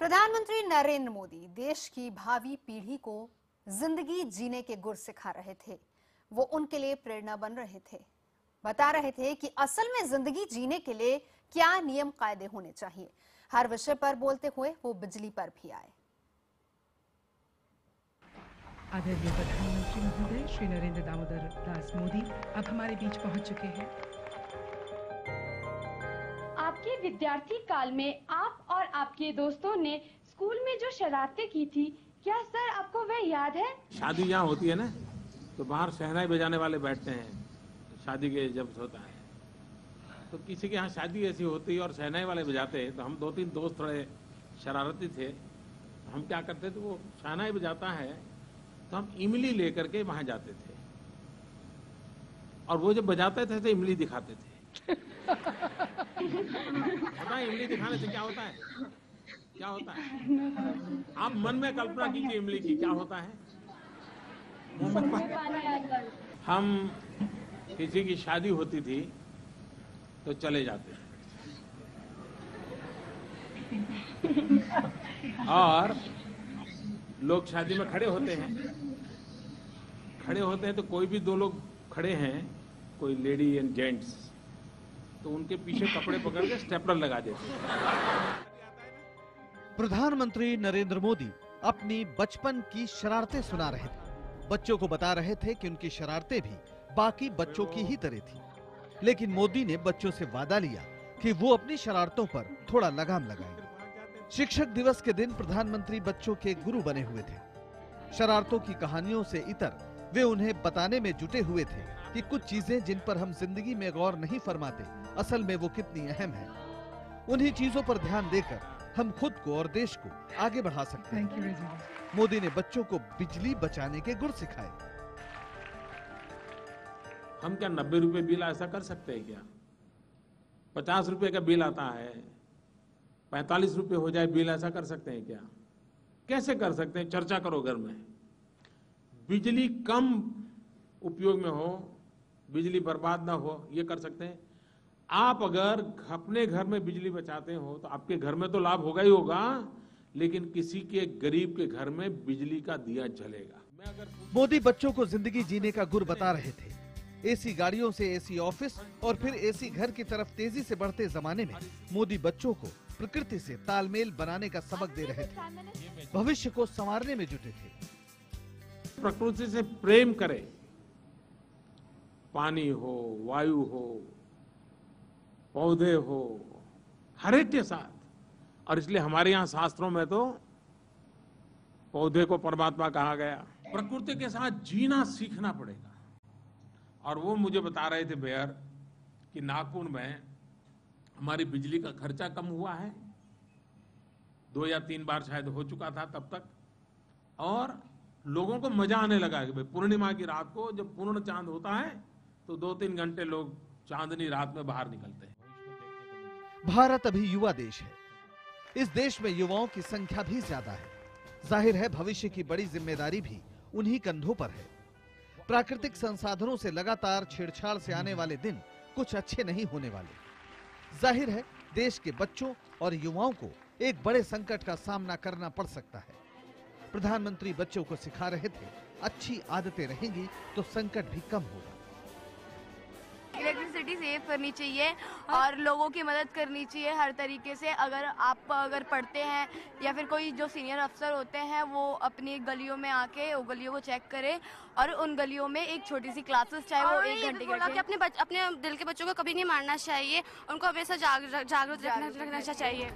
प्रधानमंत्री नरेंद्र मोदी देश की भावी पीढ़ी को जिंदगी जीने के गुर सिखा रहे थे। वो उनके लिए प्रेरणा बन रहे थे, बता रहे थे कि असल में जिंदगी जीने के लिए क्या नियम कायदे होने चाहिए। हर विषय पर बोलते हुए वो बिजली पर भी आए। आदरणीय प्रधानमंत्री महोदय श्री नरेंद्र दामोदर दास मोदी अब हमारे बीच पहुंच चुके हैं। आपके विद्यार्थी काल में आप और आपके दोस्तों ने स्कूल में जो शरारतें की थी, क्या सर आपको वह याद है? शादी यहाँ होती है ना, तो बाहर शहनाई बजाने वाले बैठते हैं। शादी के जब होता है तो किसी के यहाँ शादी ऐसी होती और शहनाई वाले बजाते, तो हम दो तीन दोस्त थोड़े शरारती थे। हम क्या करते थे, वो शहनाई बजाता है तो हम इमली लेकर के वहां जाते थे, और वो जब बजाते थे तो इमली दिखाते थे। पता है इमली दिखाने से क्या होता है? क्या होता है? आप मन में कल्पना कीजिए इमली की क्या होता है। हम किसी की शादी होती थी तो चले जाते और लोग शादी में खड़े होते हैं तो कोई भी दो लोग खड़े हैं, कोई लेडी एंड जेंट्स, तो उनके पीछे कपड़े पकड़ के स्टेपलर लगा देते हैं। प्रधानमंत्री नरेंद्र मोदी अपनी बचपन की शरारतें सुना रहे थे। बच्चों को बता रहे थे कि उनकी शरारतें भी बाकी बच्चों की ही तरह थी, लेकिन मोदी ने बच्चों से वादा लिया कि वो अपनी शरारतों पर थोड़ा लगाम लगाएंगे। शिक्षक दिवस के दिन प्रधानमंत्री बच्चों के गुरु बने हुए थे। शरारतों की कहानियों से इतर वे उन्हें बताने में जुटे हुए थे कि कुछ चीजें जिन पर हम जिंदगी में गौर नहीं फरमाते, असल में वो कितनी अहम है। उन्हीं चीजों पर ध्यान देकर हम खुद को और देश को आगे बढ़ा सकते हैं। मोदी ने बच्चों को बिजली बचाने के गुर सिखाए। हम क्या 90 रुपए बिल ऐसा कर सकते हैं क्या? 50 रुपए का बिल आता है, 45 रुपए हो जाए बिल, ऐसा कर सकते हैं क्या? कैसे कर सकते हैं? चर्चा करो घर में। बिजली कम उपयोग में हो, बिजली बर्बाद ना हो, ये कर सकते हैं। आप अगर अपने घर में बिजली बचाते हो तो आपके घर में तो लाभ होगा ही होगा, लेकिन किसी के गरीब के घर में बिजली का दिया जलेगा। मोदी बच्चों को जिंदगी जीने का गुर बता रहे थे। एसी गाड़ियों से एसी ऑफिस और फिर एसी घर की तरफ तेजी से बढ़ते जमाने में मोदी बच्चों को प्रकृति से तालमेल बनाने का सबक दे रहे थे। भविष्य को संवारने में जुटे थे। प्रकृति से प्रेम करें, पानी हो, वायु हो, पौधे हो, हर एक के साथ। और इसलिए हमारे यहाँ शास्त्रों में तो पौधे को परमात्मा कहा गया। प्रकृति के साथ जीना सीखना पड़ेगा। और वो मुझे बता रहे थे बेयर कि नागपुर में हमारी बिजली का खर्चा कम हुआ है, 2 या 3 बार शायद हो चुका था तब तक, और लोगों को मजा आने लगा कि भाई पूर्णिमा की रात को जब पूर्ण चांद होता है तो 2-3 घंटे लोग चांदनी रात में बाहर निकलते हैं। भारत अभी युवा देश है। इस देश में युवाओं की संख्या भी ज्यादा है। जाहिर है भविष्य की बड़ी जिम्मेदारी भी उन्हीं कंधों पर है। प्राकृतिक संसाधनों से लगातार छेड़छाड़ से आने वाले दिन कुछ अच्छे नहीं होने वाले। जाहिर है देश के बच्चों और युवाओं को एक बड़े संकट का सामना करना पड़ सकता है। प्रधानमंत्री बच्चों को सिखा रहे थे, अच्छी आदतें रहेंगी तो संकट भी कम होगा। इलेक्ट्रिसिटी सेव करनी चाहिए और लोगों की मदद करनी चाहिए हर तरीके से। अगर पढ़ते हैं या फिर कोई जो सीनियर अफसर होते हैं वो अपनी गलियों में आके वो गलियों को चेक करें, और उन गलियों में एक छोटी सी क्लासेस, चाहे वो 1 घंटे की, अपने दिल के बच्चों को कभी नहीं मारना चाहिए, उनको हमेशा जागरूक रखना चाहिए।